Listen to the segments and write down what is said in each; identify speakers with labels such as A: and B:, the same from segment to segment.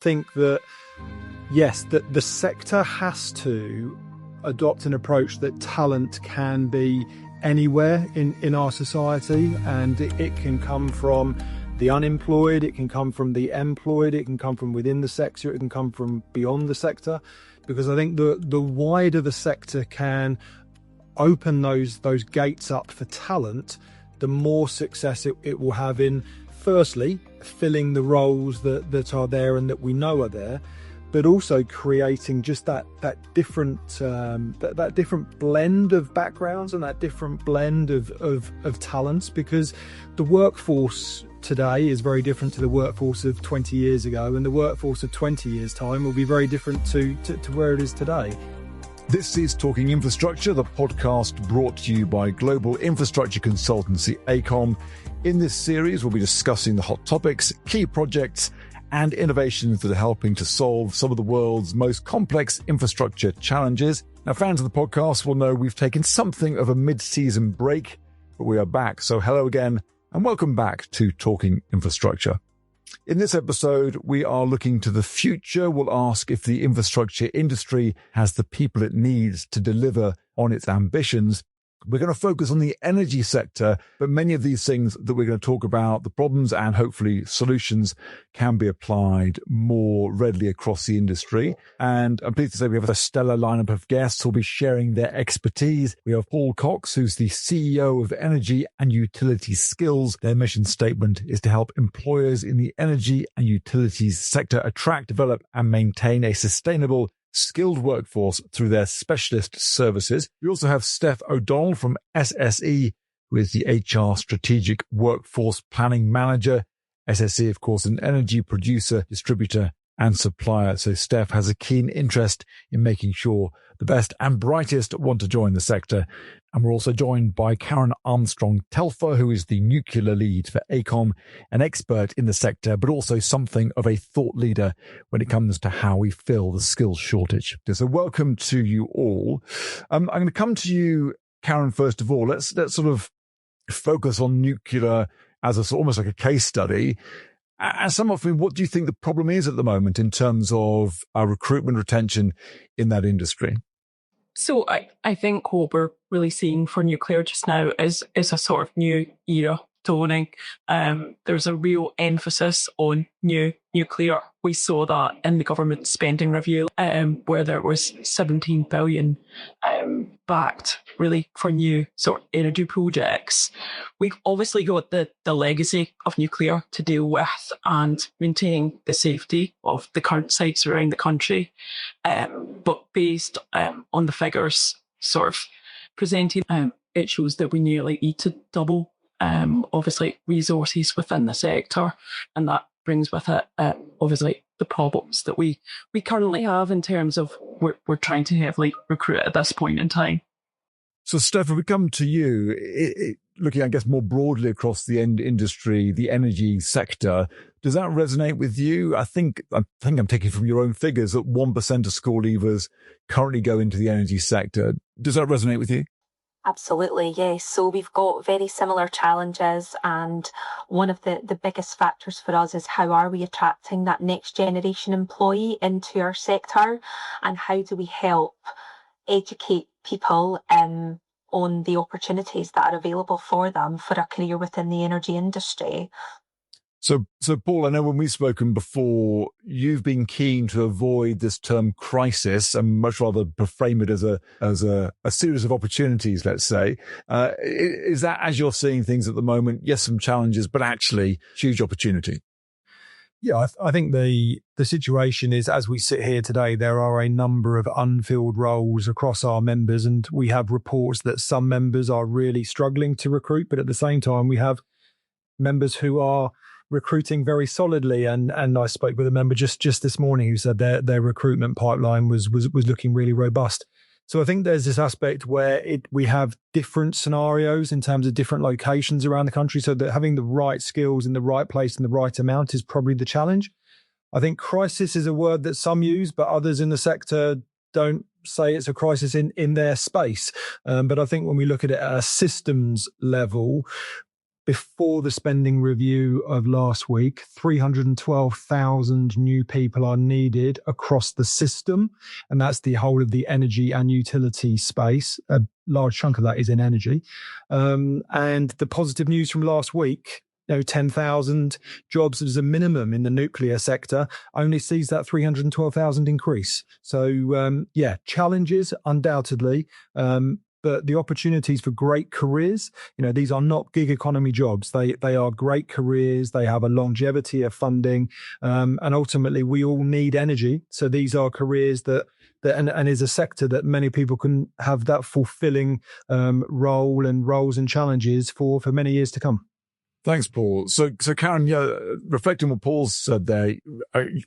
A: think that, yes, that the sector has to adopt an approach that talent can be anywhere in our society, and it can come from the unemployed, it can come from the employed, it can come from within the sector, it can come from beyond the sector, because I think the wider the sector can open those gates up for talent, the more success it will have in, firstly, filling the roles that are there and that we know are there, but also creating just that different that different blend of backgrounds and that different blend of talents, because the workforce today is very different to the workforce of 20 years ago, and the workforce of 20 years' time will be very different to where it is today.
B: This is Talking Infrastructure, the podcast brought to you by global infrastructure consultancy AECOM. In this series, we'll be discussing the hot topics, key projects, and innovations that are helping to solve some of the world's most complex infrastructure challenges. Now, fans of the podcast will know we've taken something of a mid-season break, but we are back. So hello again, and welcome back to Talking Infrastructure. In this episode, we are looking to the future. We'll ask if the infrastructure industry has the people it needs to deliver on its ambitions. We're going to focus on the energy sector, but many of these things that we're going to talk about, the problems and hopefully solutions, can be applied more readily across the industry. And I'm pleased to say we have a stellar lineup of guests who will be sharing their expertise. We have Paul Cox, who's the CEO of Energy and Utility Skills. Their mission statement is to help employers in the energy and utilities sector attract, develop, and maintain a sustainable, skilled workforce through their specialist services. We also have Steph O'Donnell from SSE, who is the HR Strategic Workforce Planning Manager. SSE, of course, an energy producer, distributor, and supplier. So Steph has a keen interest in making sure the best and brightest want to join the sector. And we're also joined by Karen Armstrong-Telfer, who is the nuclear lead for AECOM, an expert in the sector, but also something of a thought leader when it comes to how we fill the skills shortage. So welcome to you all. I'm going to come to you, Karen, first of all. Let's sort of focus on nuclear as almost like a case study. And what do you think the problem is at the moment in terms of our recruitment retention in that industry?
C: So I think what we're really seeing for nuclear just now is a sort of new era dawning. There's a real emphasis on new nuclear. We saw that in the government spending review, where there was 17 billion backed really for new sort of energy projects. We've obviously got the legacy of nuclear to deal with and maintain the safety of the current sites around the country. But based on the figures sort of presented, it shows that we nearly need to double obviously resources within the sector, and that brings with it obviously the problems that we currently have in terms of we're trying to heavily recruit at this point in time.
B: So Steph, if we come to you, looking I guess more broadly across the industry, the energy sector, does that resonate with you? I think I'm taking from your own figures that 1% of school leavers currently go into the energy sector. Does that resonate with you?
D: Absolutely, yes. So we've got very similar challenges, and one of the biggest factors for us is how are we attracting that next generation employee into our sector, and how do we help educate people on the opportunities that are available for them for a career within the energy industry.
B: So Paul, I know when we've spoken before, you've been keen to avoid this term crisis and much rather frame it as a series of opportunities, let's say. Is that, as you're seeing things at the moment, yes, some challenges, but actually huge opportunity?
A: Yeah, I think the situation is, as we sit here today, there are a number of unfilled roles across our members, and we have reports that some members are really struggling to recruit, but at the same time, we have members who are recruiting very solidly. And I spoke with a member just this morning who said their recruitment pipeline was looking really robust. So I think there's this aspect where we have different scenarios in terms of different locations around the country, so that having the right skills in the right place and the right amount is probably the challenge. I think crisis is a word that some use, but others in the sector don't say it's a crisis in their space. But I think when we look at it at a systems level, before the spending review of last week, 312,000 new people are needed across the system. And that's the whole of the energy and utility space. A large chunk of that is in energy. And the positive news from last week, 10,000 jobs as a minimum in the nuclear sector only sees that 312,000 increase. So, challenges undoubtedly. But the opportunities for great careers, these are not gig economy jobs. They are great careers. They have a longevity of funding. And ultimately, we all need energy. So these are careers that is a sector that many people can have that fulfilling role and roles and challenges for many years to come.
B: Thanks, Paul. So Karen, reflecting on what Paul said there,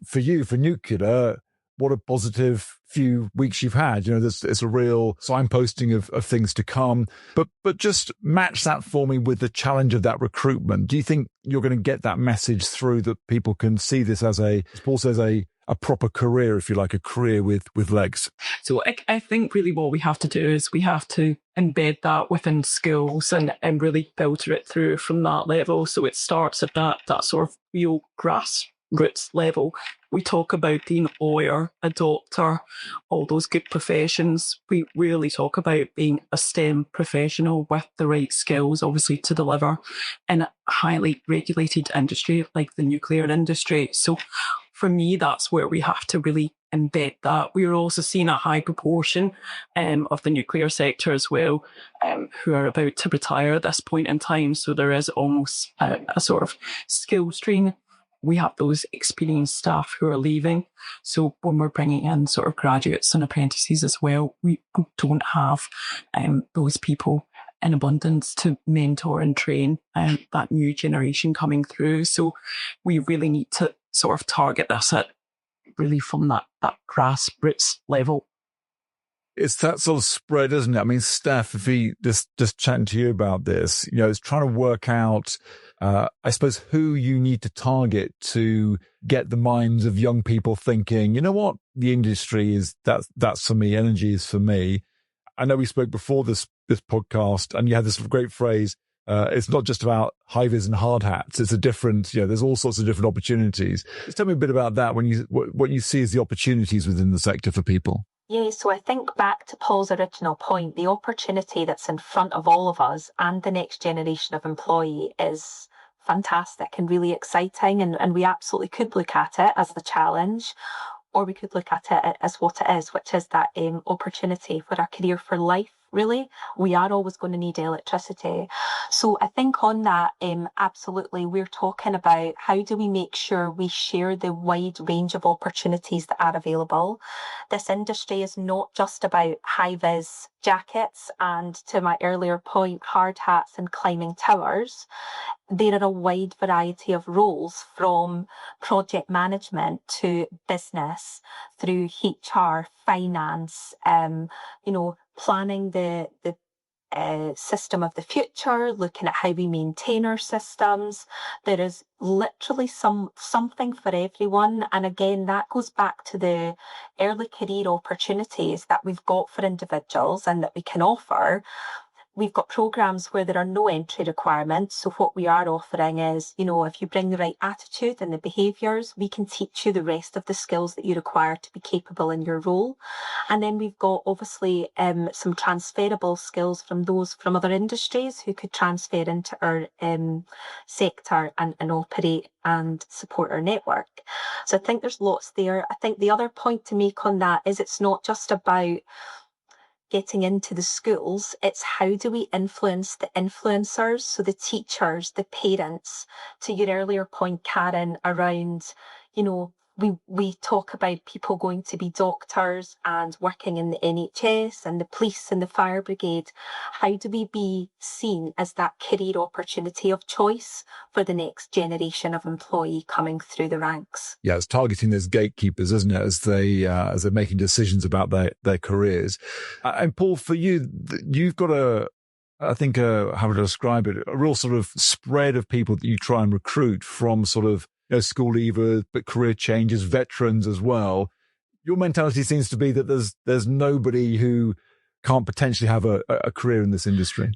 B: for you, for nuclear, what a positive few weeks you've had. It's a real signposting of things to come. But just match that for me with the challenge of that recruitment. Do you think you're going to get that message through that people can see this as Paul says, a proper career, if you like, a career with legs?
C: So I think really what we have to do is we have to embed that within schools and really filter it through from that level. So it starts at that sort of real grassroots level. We talk about the lawyer, a doctor, all those good professions. We really talk about being a STEM professional with the right skills, obviously, to deliver in a highly regulated industry like the nuclear industry. So for me, that's where we have to really embed that. We're also seeing a high proportion of the nuclear sector as well, who are about to retire at this point in time. So there is almost a sort of skill strain. We have those experienced staff who are leaving. So when we're bringing in sort of graduates and apprentices as well, we don't have those people in abundance to mentor and train that new generation coming through. So we really need to sort of target this at really from that grassroots level.
B: It's that sort of spread, isn't it? I mean, Steph, if he just chatting to you about this, it's trying to work out, I suppose, who you need to target to get the minds of young people thinking, you know what, the industry is, that's for me, energy is for me. I know we spoke before this podcast, and you had this great phrase, it's not just about high-vis and hard hats. It's a different, there's all sorts of different opportunities. Just tell me a bit about that what you see as the opportunities within the sector for people.
D: Yeah, so I think back to Paul's original point, the opportunity that's in front of all of us and the next generation of employee is fantastic and really exciting. And we absolutely could look at it as the challenge, or we could look at it as what it is, which is that opportunity for a career for life. Really, we are always going to need electricity. So I think on that, absolutely, we're talking about how do we make sure we share the wide range of opportunities that are available. This industry is not just about high-vis jackets and, to my earlier point, hard hats and climbing towers. There are a wide variety of roles, from project management to business, through HR, finance, planning the system of the future, looking at how we maintain our systems. There is literally something for everyone. And again, that goes back to the early career opportunities that we've got for individuals and that we can offer. We've got programs where there are no entry requirements. So what we are offering is, if you bring the right attitude and the behaviours, we can teach you the rest of the skills that you require to be capable in your role. And then we've got obviously some transferable skills from those from other industries who could transfer into our sector and operate and support our network. So I think there's lots there. I think the other point to make on that is it's not just about getting into the schools, it's how do we influence the influencers, so the teachers, the parents. To your earlier point, Karen, around, we talk about people going to be doctors and working in the NHS and the police and the fire brigade. How do we be seen as that career opportunity of choice for the next generation of employee coming through the ranks?
B: Yeah, it's targeting those gatekeepers, isn't it, as they're making decisions about their careers. And Paul, for you, you've got how would I describe it, a real sort of spread of people that you try and recruit from sort of school leavers, but career changers, veterans as well. Your mentality seems to be that there's nobody who can't potentially have a career in this industry.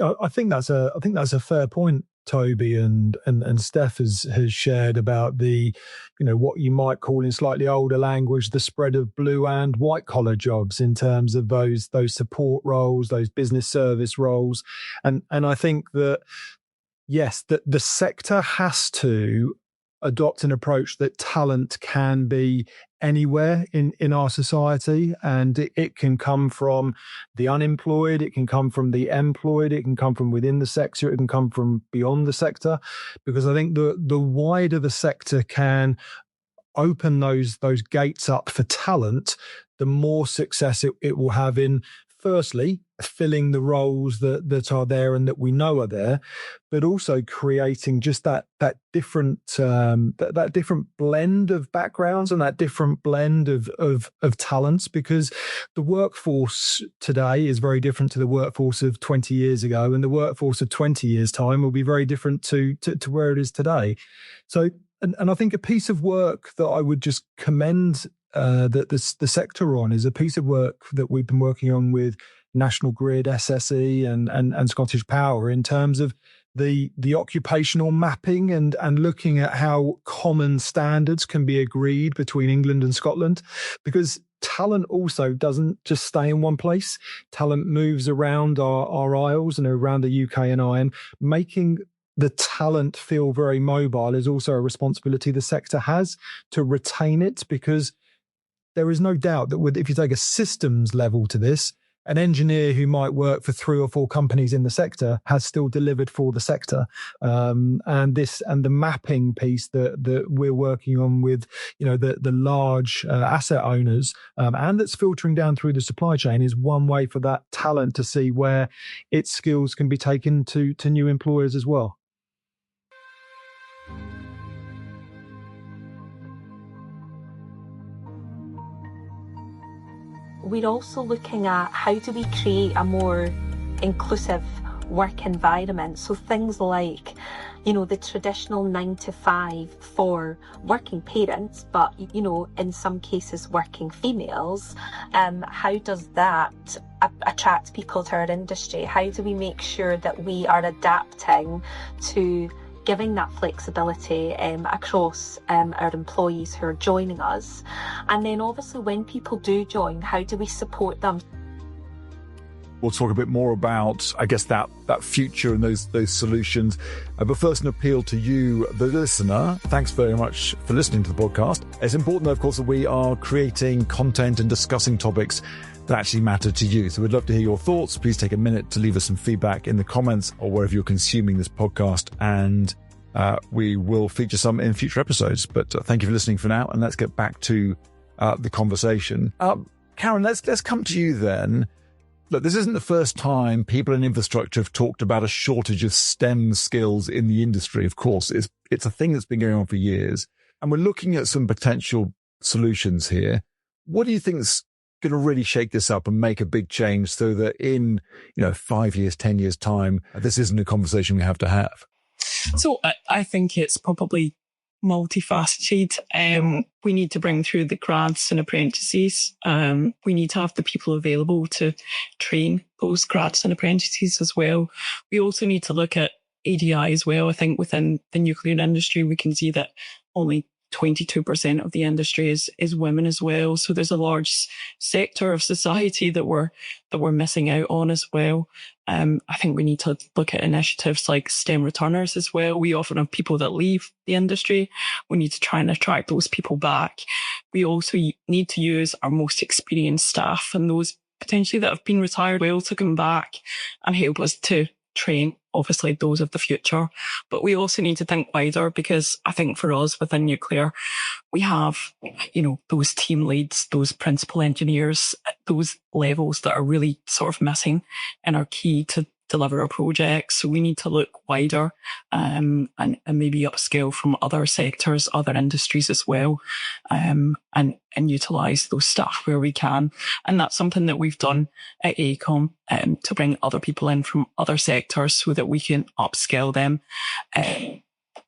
A: I think that's a fair point, Toby, and Steph has shared about the, what you might call in slightly older language, the spread of blue and white collar jobs in terms of those support roles, those business service roles, and I think that yes, that the sector has to adopt an approach that talent can be anywhere in our society, and it can come from the unemployed, it can come from the employed, it can come from within the sector, it can come from beyond the sector, because I think the wider the sector can open those gates up for talent, the more success it will have in, firstly, filling the roles that are there and that we know are there, but also creating just that different that different blend of backgrounds and that different blend of talents, because the workforce today is very different to the workforce of 20 years ago, and the workforce of 20 years time will be very different to where it is today. So, and I think a piece of work that I would just commend that the sector on is a piece of work that we've been working on with National Grid, SSE, and Scottish Power in terms of the occupational mapping and looking at how common standards can be agreed between England and Scotland, because talent also doesn't just stay in one place. Talent moves around our isles and around the UK and I, and making the talent feel very mobile is also a responsibility the sector has to retain it, because there is no doubt that if you take a systems level to this, an engineer who might work for 3 or 4 companies in the sector has still delivered for the sector. And the mapping piece that we're working on with, the large asset owners, and that's filtering down through the supply chain, is one way for that talent to see where its skills can be taken to new employers as well.
D: We're also looking at how do we create a more inclusive work environment. So things like, the traditional 9 to 5 for working parents, but, in some cases working females. How does that attract people to our industry? How do we make sure that we are adapting to giving that flexibility across our employees who are joining us? And then obviously when people do join, how do we support them?
B: We'll talk a bit more about, I guess, that future and those solutions. But first, an appeal to you, the listener. Thanks very much for listening to the podcast. It's important, of course, that we are creating content and discussing topics that actually matter to you. So we'd love to hear your thoughts. Please take a minute to leave us some feedback in the comments or wherever you're consuming this podcast, and we will feature some in future episodes. But thank you for listening for now, and let's get back to the conversation. Karen, let's come to you then. Look, this isn't the first time people in infrastructure have talked about a shortage of STEM skills in the industry. Of course, it's a thing that's been going on for years, and we're looking at some potential solutions here. What do you think is going to really shake this up and make a big change so that in 5 years, 10 years time, this isn't a conversation we have to have?
C: So I think it's probably multifaceted. We need to bring through the grads and apprentices. We need to have the people available to train those grads and apprentices as well. We also need to look at ADI as well. I think within the nuclear industry, we can see that only 22% of the industry is women as well. So there's a large sector of society that we're missing out on as well. I think we need to look at initiatives like STEM returners as well. We often have people that leave the industry. We need to try and attract those people back. We also need to use our most experienced staff and those potentially that have been retired well to come back and help us to train, obviously, those of the future. But we also need to think wider, because I think for us within nuclear, we have, those team leads, those principal engineers, those levels that are really sort of missing and are key to deliver our projects. So we need to look wider and maybe upscale from other sectors, other industries as well, and utilise those staff where we can. And that's something that we've done at AECOM to bring other people in from other sectors so that we can upscale them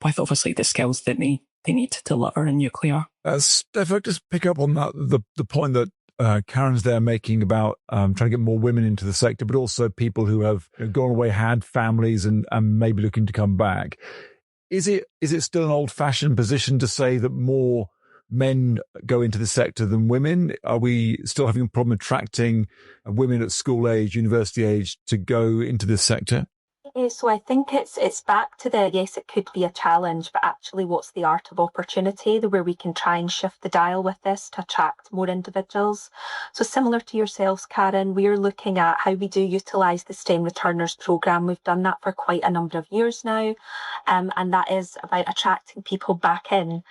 C: with obviously the skills that they need to deliver in nuclear.
B: Steph, I just pick up on that, the point that Karen's there making about trying to get more women into the sector, but also people who have gone away, had families and maybe looking to come back. Is it still an old-fashioned position to say that more men go into the sector than women? Are we still having a problem attracting women at school age, university age to go into this sector?
D: So I think it's back to yes, it could be a challenge, but actually what's the art of opportunity, where we can try and shift the dial with this to attract more individuals. So similar to yourselves, Karen, we're looking at how we do utilise the STEM Returners programme. We've done that for quite a number of years now, and that is about attracting people back in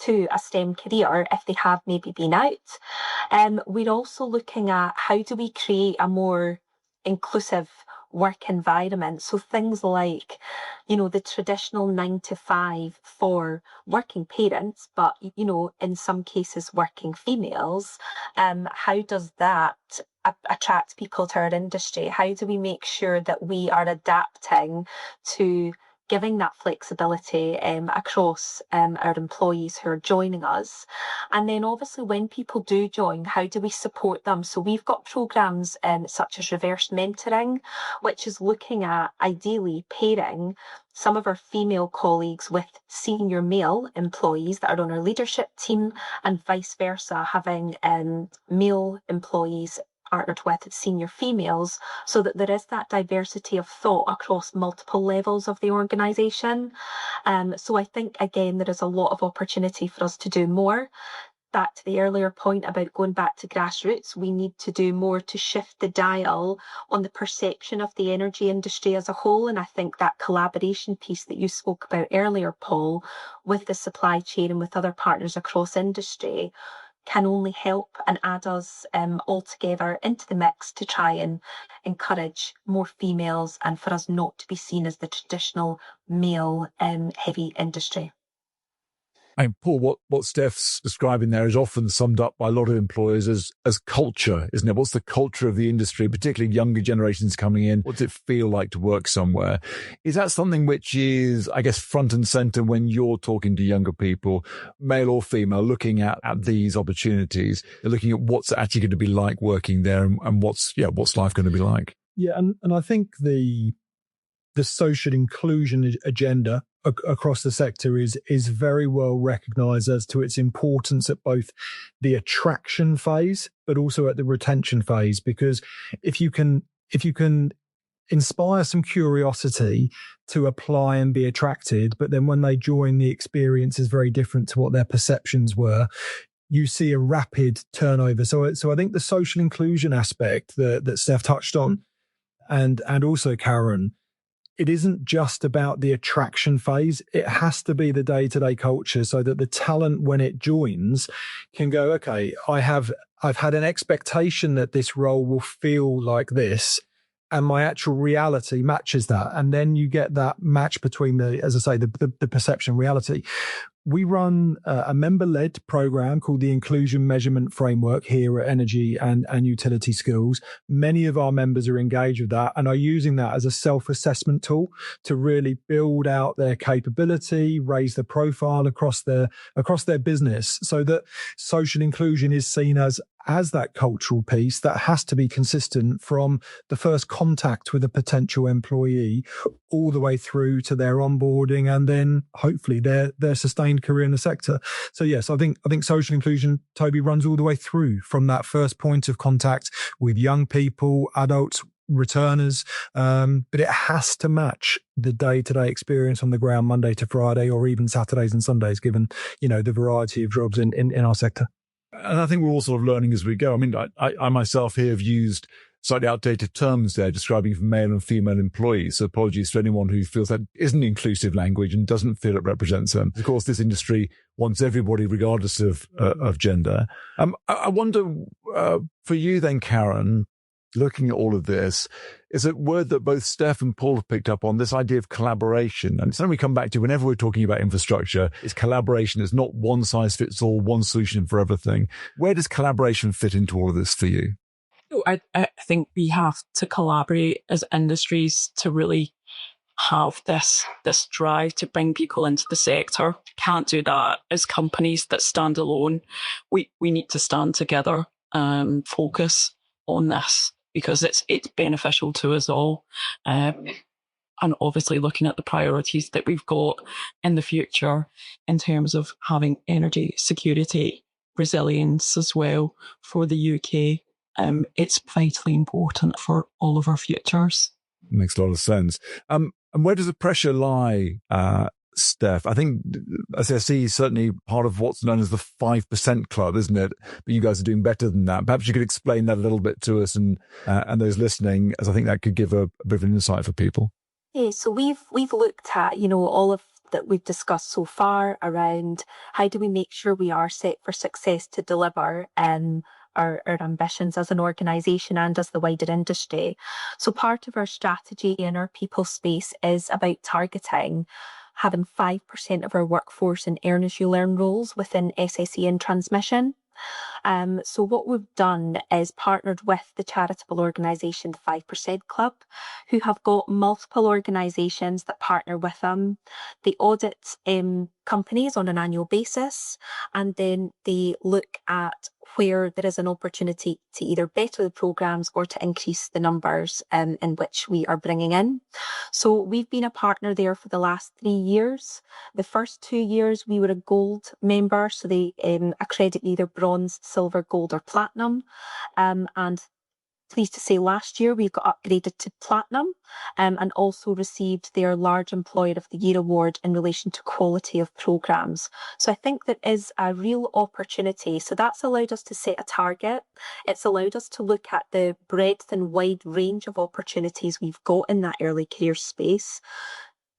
D: to a STEM career if they have maybe been out. We're also looking at how do we create a more inclusive work environment. So things like, the traditional 9 to 5 for working parents, but, in some cases working females. How does that attract people to our industry? How do we make sure that we are adapting to giving that flexibility across our employees who are joining us? And then obviously when people do join, how do we support them? So we've got programmes such as reverse mentoring, which is looking at ideally pairing some of our female colleagues with senior male employees that are on our leadership team, and vice versa, having male employees partnered with senior females, so that there is that diversity of thought across multiple levels of the organisation. So I think, again, there is a lot of opportunity for us to do more. Back to the earlier point about going back to grassroots, we need to do more to shift the dial on the perception of the energy industry as a whole. And I think that collaboration piece that you spoke about earlier, Paul, with the supply chain and with other partners across industry, can only help and add us all together into the mix to try and encourage more females, and for us not to be seen as the traditional male heavy industry.
B: Paul, what Steph's describing there is often summed up by a lot of employers as culture, isn't it? What's the culture of the industry, particularly younger generations coming in? What does it feel like to work somewhere? Is that something which is, I guess, front and center when you're talking to younger people, male or female, looking at these opportunities? They're looking at what's actually going to be like working there and what's life going to be like?
A: Yeah, and I think the social inclusion agenda across the sector is very well recognised as to its importance at both the attraction phase but also at the retention phase, because if you can inspire some curiosity to apply and be attracted, but then when they join, the experience is very different to what their perceptions were, you see a rapid turnover. So I think the social inclusion aspect that Steph touched on, and also Karen, it isn't just about the attraction phase. It has to be the day-to-day culture, so that the talent, when it joins, can go, okay, I've had an expectation that this role will feel like this, and my actual reality matches that. And then you get that match between the perception and reality. We run a member-led program called the Inclusion Measurement Framework here at Energy and Utility Skills. Many of our members are engaged with that and are using that as a self-assessment tool to really build out their capability, raise the profile across their business, so that social inclusion is seen as that cultural piece that has to be consistent from the first contact with a potential employee all the way through to their onboarding and then hopefully their sustained career in the sector. So yes, I think social inclusion, Toby, runs all the way through from that first point of contact with young people, adults, returners, but it has to match the day-to-day experience on the ground, Monday to Friday, or even Saturdays and Sundays, given the variety of jobs in our sector.
B: And I think we're all sort of learning as we go. I mean, I myself here have used slightly outdated terms there describing male and female employees. So apologies to anyone who feels that isn't inclusive language and doesn't feel it represents them. Of course, this industry wants everybody regardless of gender. I wonder, for you then, Karen, looking at all of this, is a word that both Steph and Paul have picked up on, this idea of collaboration. And it's something we come back to whenever we're talking about infrastructure, is collaboration. It's not one size fits all, one solution for everything. Where does collaboration fit into all of this for you?
C: I think we have to collaborate as industries to really have this drive to bring people into the sector. Can't do that as companies that stand alone. We need to stand together focus on this, because it's beneficial to us all. And obviously looking at the priorities that we've got in the future in terms of having energy security, resilience as well for the UK, it's vitally important for all of our futures.
B: Makes a lot of sense. And where does the pressure lie, Steph? I think SSE is certainly part of what's known as the 5% club, isn't it? But you guys are doing better than that. Perhaps you could explain that a little bit to us and those listening, as I think that could give a bit of an insight for people.
D: Yeah, so we've looked at, all of that we've discussed so far around how do we make sure we are set for success to deliver our ambitions as an organisation and as the wider industry. So part of our strategy in our people space is about targeting having 5% of our workforce in earn as you learn roles within SSE and transmission. So what we've done is partnered with the charitable organisation, the 5% Club, who have got multiple organisations that partner with them. They audit companies on an annual basis, and then they look at where there is an opportunity to either better the programmes or to increase the numbers in which we are bringing in. So we've been a partner there for the last 3 years. The first 2 years we were a gold member, so they accredit either bronze, silver, gold or platinum. And pleased to say last year we got upgraded to platinum and also received their Large Employer of the Year award in relation to quality of programmes. So I think there is a real opportunity. So that's allowed us to set a target. It's allowed us to look at the breadth and wide range of opportunities we've got in that early career space.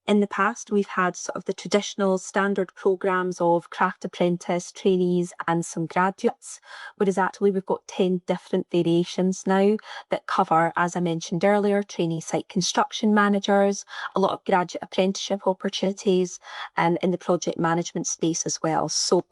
D: In the past, we've had sort of the traditional standard programmes of craft apprentice, trainees and some graduates, whereas actually we've got 10 different variations now that cover, as I mentioned earlier, trainee site construction managers, a lot of graduate apprenticeship opportunities and in the project management space as well. So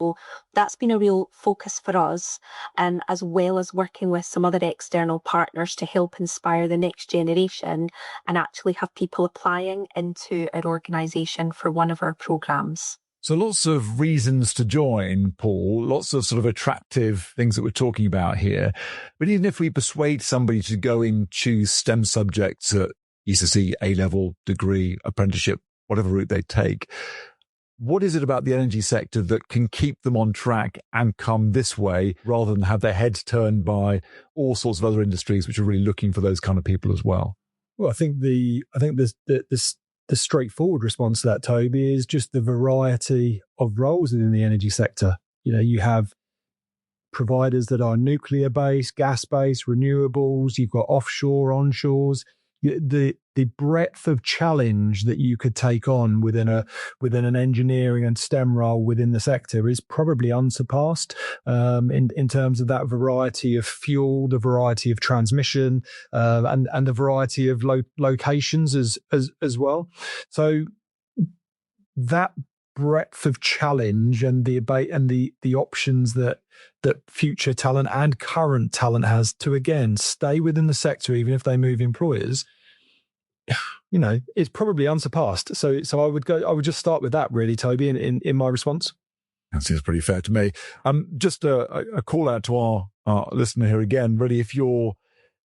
D: that's been a real focus for us, and as well as working with some other external partners to help inspire the next generation and actually have people applying into our organisation for one of our programmes.
B: So lots of reasons to join, Paul, lots of sort of attractive things that we're talking about here. But even if we persuade somebody to go and choose STEM subjects at ECC, A-level, degree, apprenticeship, whatever route they take, what is it about the energy sector that can keep them on track and come this way rather than have their heads turned by all sorts of other industries which are really looking for those kind of people as well?
A: Well, I think the straightforward response to that, Toby, is just the variety of roles within the energy sector. You have providers that are nuclear-based, gas-based, renewables. You've got offshore, onshores. The breadth of challenge that you could take on within an engineering and STEM role within the sector is probably unsurpassed in terms of that variety of fuel, the variety of transmission, and the variety of locations as well. So that breadth of challenge and the options that future talent and current talent has to again stay within the sector even if they move employers, it's probably unsurpassed. So I would just start with that really, Toby, in my response.
B: That seems pretty fair to me. Just a call out to our listener here again, really, if you're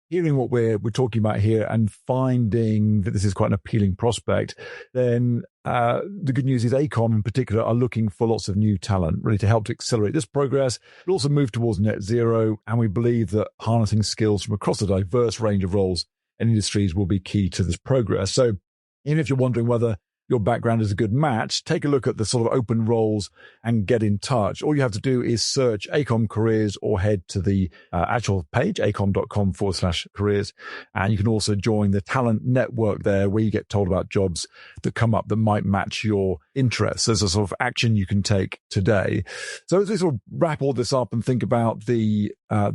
B: hearing what we're talking about here and finding that this is quite an appealing prospect, then the good news is AECOM in particular are looking for lots of new talent, really, to help to accelerate this progress, but also move towards net zero. And we believe that harnessing skills from across a diverse range of roles and industries will be key to this progress. So even if you're wondering whether your background is a good match, take a look at the sort of open roles and get in touch. All you have to do is search AECOM Careers or head to the actual page, aecom.com/careers. And you can also join the talent network there where you get told about jobs that come up that might match your interests. There's a sort of action you can take today. So as we sort of wrap all this up and think about the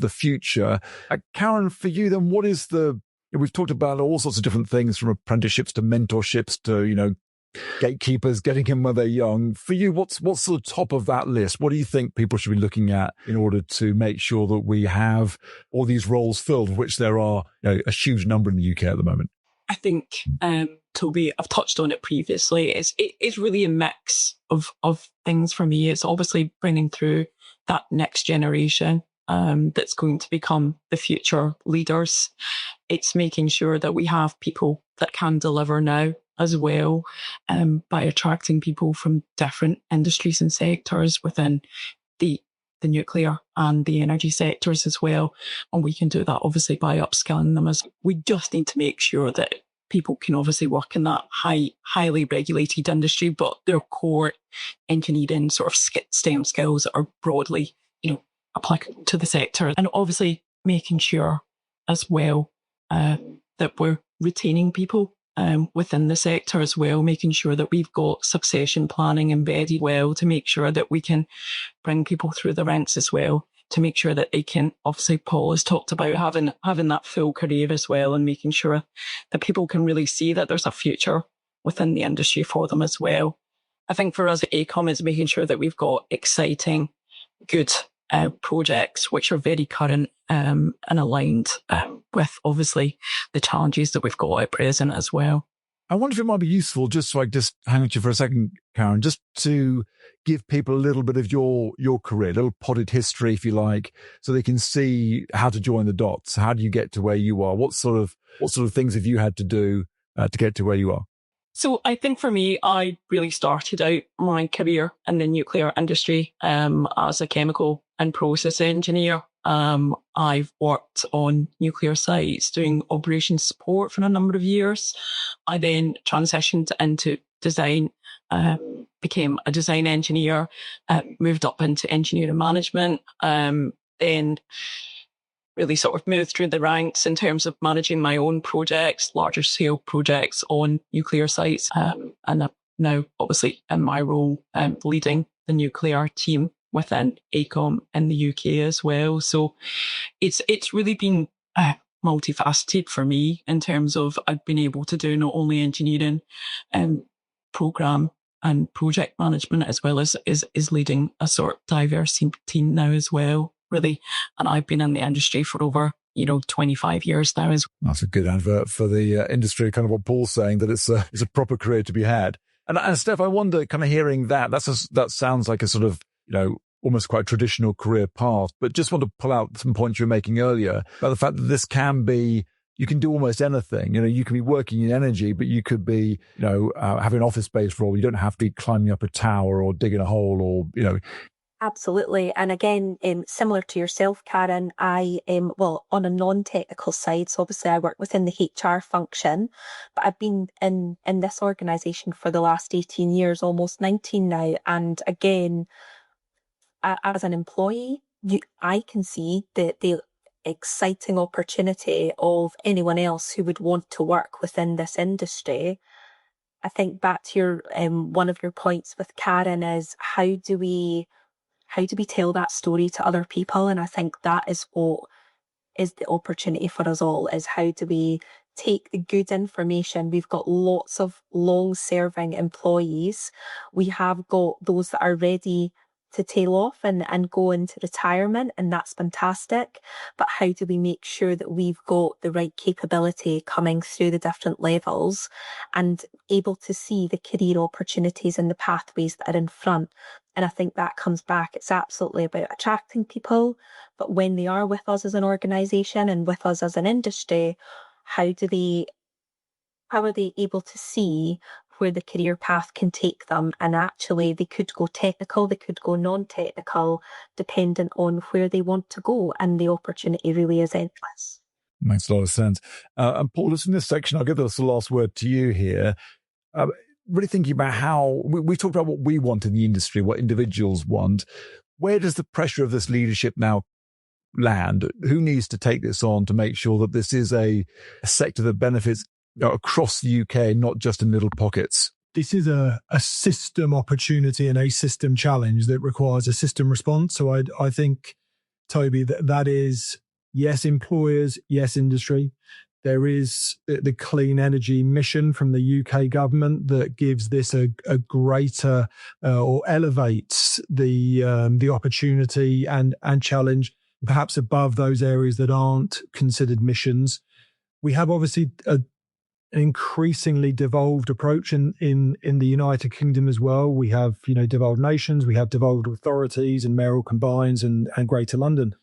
B: future, Karen, for you then, what is we've talked about all sorts of different things from apprenticeships to mentorships to, gatekeepers, getting in when they're young. For you, what's the top of that list? What do you think people should be looking at in order to make sure that we have all these roles filled, of which there are a huge number in the UK at the moment?
C: I think, Toby, I've touched on it previously. It's really a mix of things for me. It's obviously bringing through that next generation that's going to become the future leaders. It's making sure that we have people that can deliver now as well, by attracting people from different industries and sectors within the nuclear and the energy sectors as well. And we can do that obviously by upskilling them. As we just need to make sure that people can obviously work in that highly regulated industry, but their core engineering sort of STEM skills are broadly, applicable to the sector. And obviously making sure as well that we're retaining people within the sector as well, making sure that we've got succession planning embedded well to make sure that we can bring people through the ranks as well, to make sure that they can, obviously Paul has talked about having that full career as well, and making sure that people can really see that there's a future within the industry for them as well. I think for us at AECOM is making sure that we've got exciting, good projects which are very current and aligned with obviously the challenges that we've got at present as well.
B: I wonder if it might be useful, just so I just hang on to you for a second, Karen, just to give people a little bit of your career, a little potted history, if you like, so they can see how to join the dots. How do you get to where you are? What sort of things have you had to do to get to where you are?
C: So I think for me, I really started out my career in the nuclear industry as a chemical and process engineer. I've worked on nuclear sites doing operations support for a number of years. I then transitioned into design, became a design engineer, moved up into engineering management, then really sort of moved through the ranks in terms of managing my own projects, larger scale projects on nuclear sites. And I'm now obviously in my role leading the nuclear team within AECOM in the UK as well. So it's really been multifaceted for me in terms of I've been able to do not only engineering programme and project management, as well as is leading a sort of diverse team now as well, really. And I've been in the industry for over 25 years now as well.
B: That's a good advert for the industry, kind of what Paul's saying, that it's a proper career to be had. And Steph, I wonder, kind of hearing that sounds like a sort of, almost quite traditional career path, but just want to pull out some points you were making earlier about the fact that this can be, you can do almost anything. You can be working in energy, but you could be, having an office-based role. You don't have to be climbing up a tower or digging a hole or.
D: Absolutely. And again, similar to yourself, Karen, I am, on a non-technical side, so obviously I work within the HR function, but I've been in this organisation for the last 18 years, almost 19 now. And again, as an employee, I can see the exciting opportunity of anyone else who would want to work within this industry. I think back to your one of your points with Karen is how do we tell that story to other people? And I think that is what is the opportunity for us all, is how do we take the good information. We've got lots of long-serving employees. We have got those that are ready to tail off and go into retirement, and that's fantastic. But how do we make sure that we've got the right capability coming through the different levels and able to see the career opportunities and the pathways that are in front? And I think that comes back. It's absolutely about attracting people, but when they are with us as an organisation and with us as an industry, how are they able to see where the career path can take them? And actually they could go technical, they could go non-technical, dependent on where they want to go, and the opportunity really is endless.
B: Makes a lot of sense. And Paul, just in this section, I'll give this the last word to you here. Really thinking about how we talked about what we want in the industry, what individuals want. Where does the pressure of this leadership now land? Who needs to take this on to make sure that this is a sector that benefits across the UK, not just in little pockets?
A: This is a system opportunity and a system challenge that requires a system response. So I think, Toby, that is, yes, employers, yes, industry. There is the clean energy mission from the UK government that gives this a greater or elevates the opportunity and challenge, perhaps above those areas that aren't considered missions. We have obviously an increasingly devolved approach in the United Kingdom as well. We have, devolved nations, we have devolved authorities and mayoral combines and Greater London.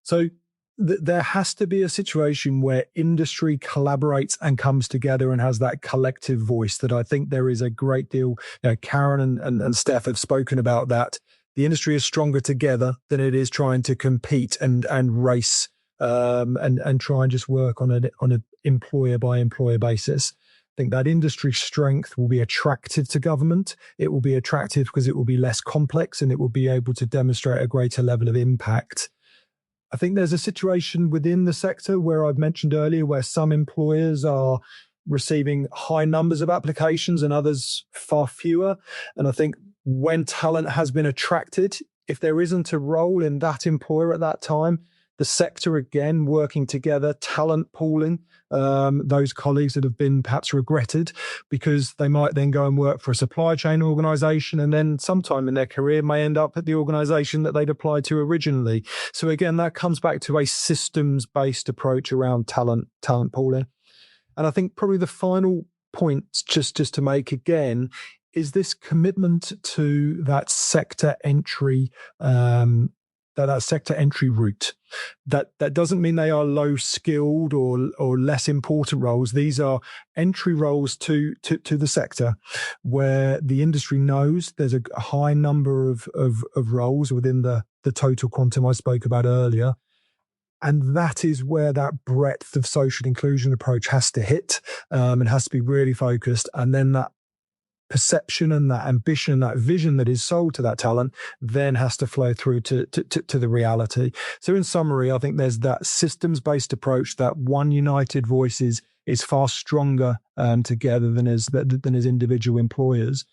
A: So there has to be a situation where industry collaborates and comes together and has that collective voice that I think there is a great deal. Karen and Steph have spoken about that. The industry is stronger together than it is trying to compete and race and try and just work on an employer by employer basis. I think that industry strength will be attractive to government. It will be attractive because it will be less complex and it will be able to demonstrate a greater level of impact. I think there's a situation within the sector where I've mentioned earlier where some employers are receiving high numbers of applications and others far fewer. And I think when talent has been attracted, if there isn't a role in that employer at that time, the sector again working together, talent pooling, those colleagues that have been perhaps regretted because they might then go and work for a supply chain organisation and then sometime in their career may end up at the organisation that they'd applied to originally. So again, that comes back to a systems-based approach around talent pooling. And I think probably the final point just to make again is this commitment to that sector entry that sector entry route. That doesn't mean they are low skilled or less important roles. These are entry roles to the sector where the industry knows there's a high number of roles within the total quantum I spoke about earlier. And that is where that breadth of social inclusion approach has to hit and has to be really focused. And then that perception and that ambition, that vision that is sold to that talent then has to flow through to the reality. So in summary, I think there's that systems-based approach, that one united voice is far stronger together than as individual employers,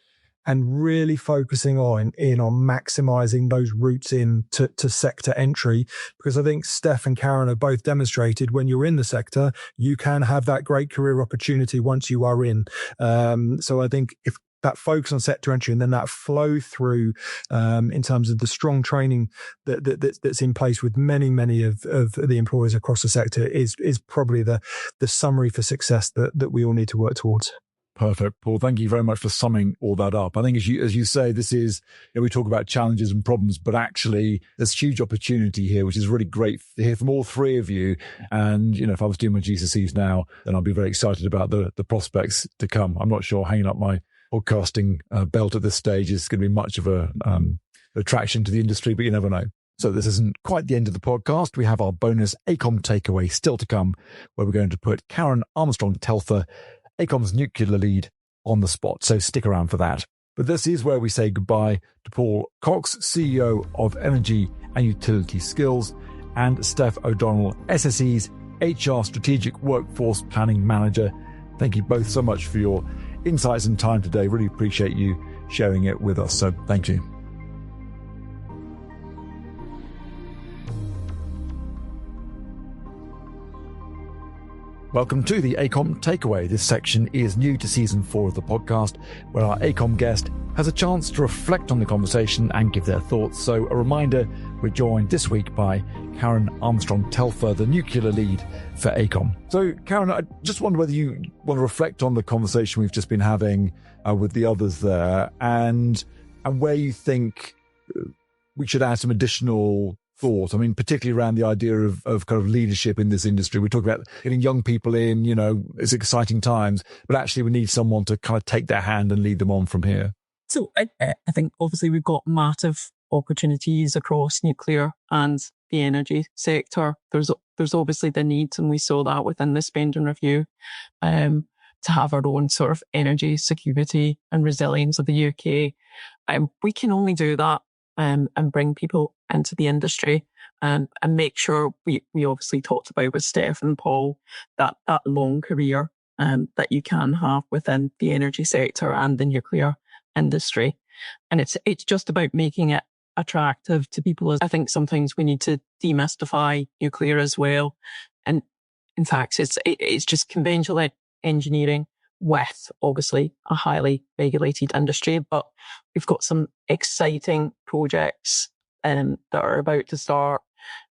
A: and really focusing on maximizing those routes into sector entry. Because I think Steph and Karen have both demonstrated when you're in the sector, you can have that great career opportunity once you are in. So I think if that focus on sector entry and then that flow through in terms of the strong training that's in place with many of the employers across the sector is probably the summary for success that we all need to work towards.
B: Perfect, Paul. Thank you very much for summing all that up. I think as you say, this is, we talk about challenges and problems, but actually there's huge opportunity here, which is really great to hear from all three of you. And, if I was doing my GCSEs now, then I'd be very excited about the prospects to come. I'm not sure hanging up my podcasting belt at this stage is going to be much of a attraction to the industry, but you never know. So this isn't quite the end of the podcast. We have our bonus AECOM takeaway still to come, where we're going to put Karen Armstrong-Telfer, AECOM's nuclear lead, on the spot. So stick around for that. But this is where we say goodbye to Paul Cox, CEO of Energy and Utility Skills, and Steph O'Donnell, SSE's HR Strategic Workforce Planning Manager. Thank you both so much for your insights and time today. Really appreciate you sharing it with us. So thank you. Welcome to the AECOM Takeaway. This section is new to Season 4 of the podcast, where our AECOM guest has a chance to reflect on the conversation and give their thoughts. So a reminder, we're joined this week by Karen Armstrong-Telfer, the nuclear lead for AECOM. So Karen, I just wonder whether you want to reflect on the conversation we've just been having with the others there and where you think we should add some additional thought. I mean, particularly around the idea of kind of leadership in this industry. We talk about getting young people in, it's exciting times, but actually we need someone to kind of take their hand and lead them on from here.
C: So I think obviously we've got massive opportunities across nuclear and the energy sector. There's obviously the need, and we saw that within the spending review, to have our own sort of energy security and resilience of the UK. We can only do that and bring people into the industry and make sure we obviously talked about with Steph and Paul that long career that you can have within the energy sector and the nuclear industry. And it's just about making it attractive to people. I think sometimes we need to demystify nuclear as well. And in fact, it's just conventional engineering with obviously a highly regulated industry, but we've got some exciting projects that are about to start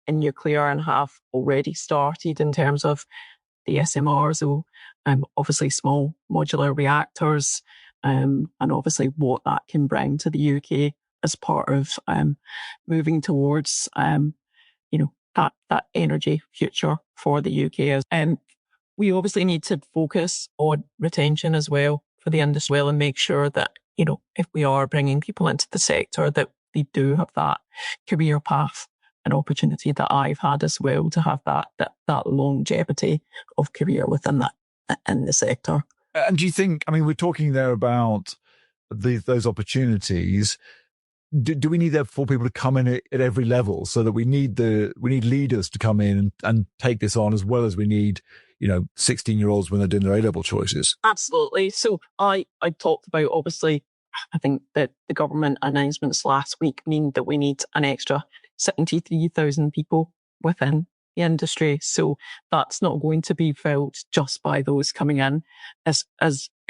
C: in nuclear and have already started in terms of the SMRs, so obviously small modular reactors, and obviously what that can bring to the UK as part of moving towards that energy future for the UK. And we obviously need to focus on retention as well for the industry and make sure that, if we are bringing people into the sector, that they do have that career path and opportunity that I've had as well, to have that longevity of career within in the sector.
B: And do you think, we're talking there about those opportunities. Do we need therefore people to come in at every level, so that we need leaders to come in and take this on, as well as we need 16-year-olds when they're doing their A-level choices?
C: Absolutely. So I talked about, obviously, I think that the government announcements last week mean that we need an extra 73,000 people within the industry. So that's not going to be filled just by those coming in as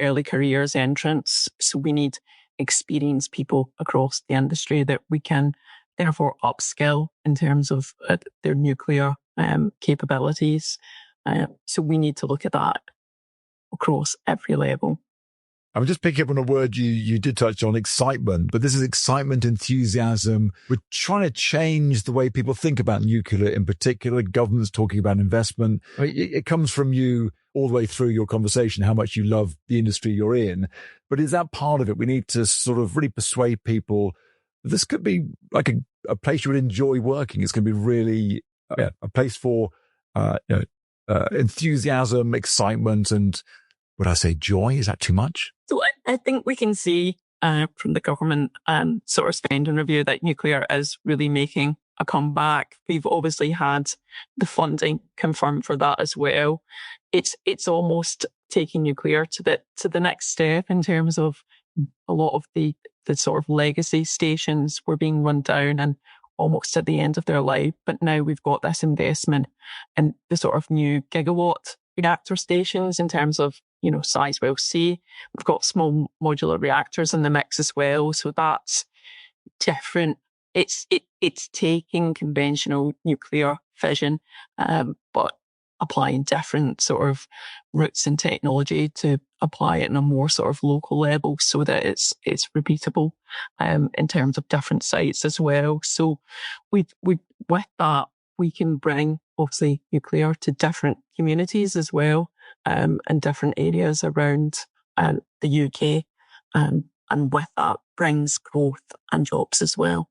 C: early careers entrants. So we need experienced people across the industry that we can therefore upskill in terms of their nuclear capabilities. So we need to look at that across every level.
B: I'm just picking up on a word you did touch on, excitement, but this is excitement, enthusiasm. We're trying to change the way people think about nuclear in particular. Government's talking about investment. It comes from you all the way through your conversation, how much you love the industry you're in. But is that part of it? We need to sort of really persuade people this could be like a place you would enjoy working. It's going to be really a place for enthusiasm, excitement, and would I say joy? Is that too much?
C: So I think we can see from the government sort of spending review that nuclear is really making a comeback. We've obviously had the funding confirmed for that as well. It's almost taking nuclear to the next step in terms of a lot of the sort of legacy stations were being run down and almost at the end of their life. But now we've got this investment in the sort of new gigawatt reactor stations in terms of, Sizewell C. We've got small modular reactors in the mix as well. So that's different. It's taking conventional nuclear fission, but applying different sort of routes and technology to apply it in a more sort of local level so that it's repeatable in terms of different sites as well. So with that, we can bring obviously nuclear to different communities as well, and different areas around the UK. And with that brings growth and jobs as well.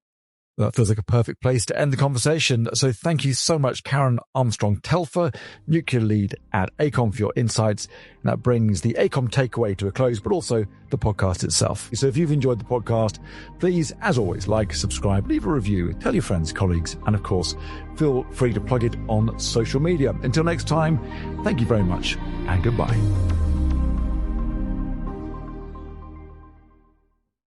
B: That feels like a perfect place to end the conversation. So thank you so much, Karen Armstrong-Telfer, Nuclear Lead at AECOM, for your insights. And that brings the AECOM takeaway to a close, but also the podcast itself. So if you've enjoyed the podcast, please, as always, like, subscribe, leave a review, tell your friends, colleagues, and of course, feel free to plug it on social media. Until next time, thank you very much and goodbye.